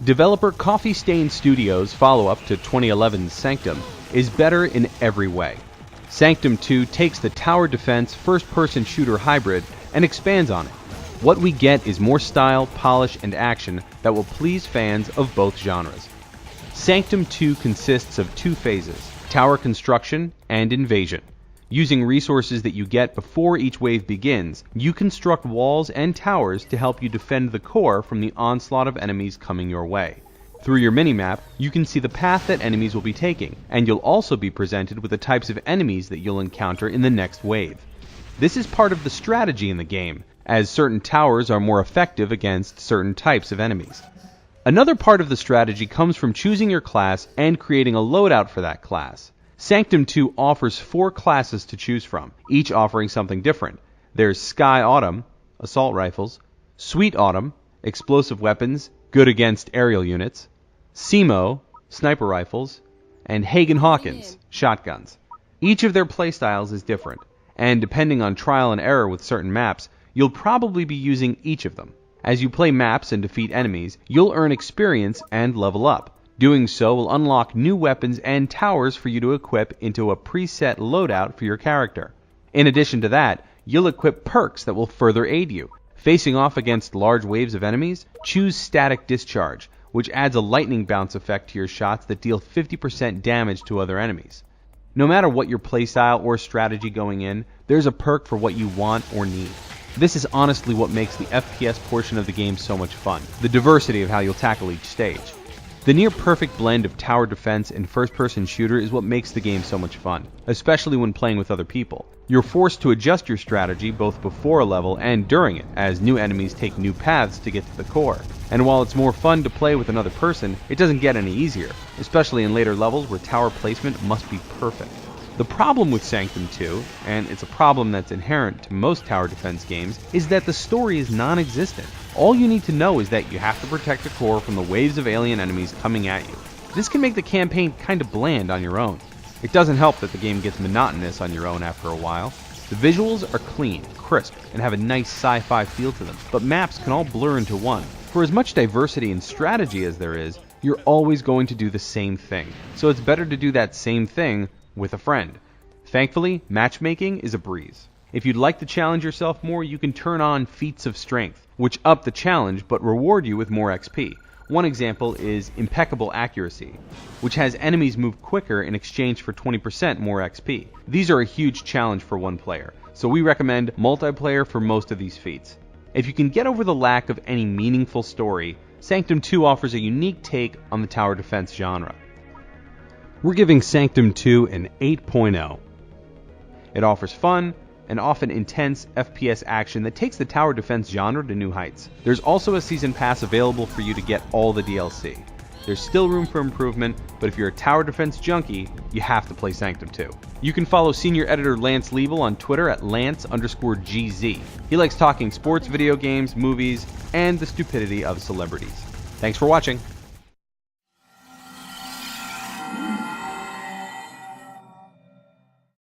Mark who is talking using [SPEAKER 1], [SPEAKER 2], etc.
[SPEAKER 1] Developer Coffee Stain Studios' follow-up to 2011's Sanctum is better in every way. Sanctum 2 takes the tower defense first-person shooter hybrid and expands on it. What we get is more style, polish, and action that will please fans of both genres. Sanctum 2 consists of two phases: tower construction and invasion. Using resources that you get before each wave begins, you construct walls and towers to help you defend the core from the onslaught of enemies coming your way. Through your minimap, you can see the path that enemies will be taking, and you'll also be presented with the types of enemies that you'll encounter in the next wave. This is part of the strategy in the game, as certain towers are more effective against certain types of enemies. Another part of the strategy comes from choosing your class and creating a loadout for that class. Sanctum 2 offers 4 classes to choose from, each offering something different. There's Sky Autumn, assault rifles; Sweet Autumn, explosive weapons, good against aerial units; Simo, sniper rifles; and Hagen Hawkins, shotguns. Each of their playstyles is different, and depending on trial and error with certain maps, you'll probably be using each of them. As you play maps and defeat enemies, you'll earn experience and level up. Doing so will unlock new weapons and towers for you to equip into a preset loadout for your character. In addition to that, you'll equip perks that will further aid you. Facing off against large waves of enemies, choose Static Discharge, which adds a lightning bounce effect to your shots that deal 50% damage to other enemies. No matter what your playstyle or strategy going in, there's a perk for what you want or need. This is honestly what makes the FPS portion of the game so much fun, the diversity of how you'll tackle each stage. The near-perfect blend of tower defense and first-person shooter is what makes the game so much fun, especially when playing with other people. You're forced to adjust your strategy both before a level and during it, as new enemies take new paths to get to the core. And while it's more fun to play with another person, it doesn't get any easier, especially in later levels where tower placement must be perfect. The problem with Sanctum 2, and it's a problem that's inherent to most tower defense games, is that the story is non-existent. All you need to know is that you have to protect the core from the waves of alien enemies coming at you. This can make the campaign kinda bland on your own. It doesn't help that the game gets monotonous on your own after a while. The visuals are clean, crisp, and have a nice sci-fi feel to them, but maps can all blur into one. For as much diversity and strategy as there is, you're always going to do the same thing, so it's better to do that same thing with a friend. Thankfully, matchmaking is a breeze. If you'd like to challenge yourself more, you can turn on Feats of Strength, which up the challenge but reward you with more XP. One example is Impeccable Accuracy, which has enemies move quicker in exchange for 20% more XP. These are a huge challenge for one player, so we recommend multiplayer for most of these feats. If you can get over the lack of any meaningful story, Sanctum 2 offers a unique take on the tower defense genre. We're giving Sanctum 2 an 8.0. It offers fun and often intense FPS action that takes the tower defense genre to new heights. There's also a season pass available for you to get all the DLC. There's still room for improvement, but if you're a tower defense junkie, you have to play Sanctum 2. You can follow senior editor Lance Liebel on Twitter at Lance_GZ. He likes talking sports, video games, movies, and the stupidity of celebrities. Thanks for watching.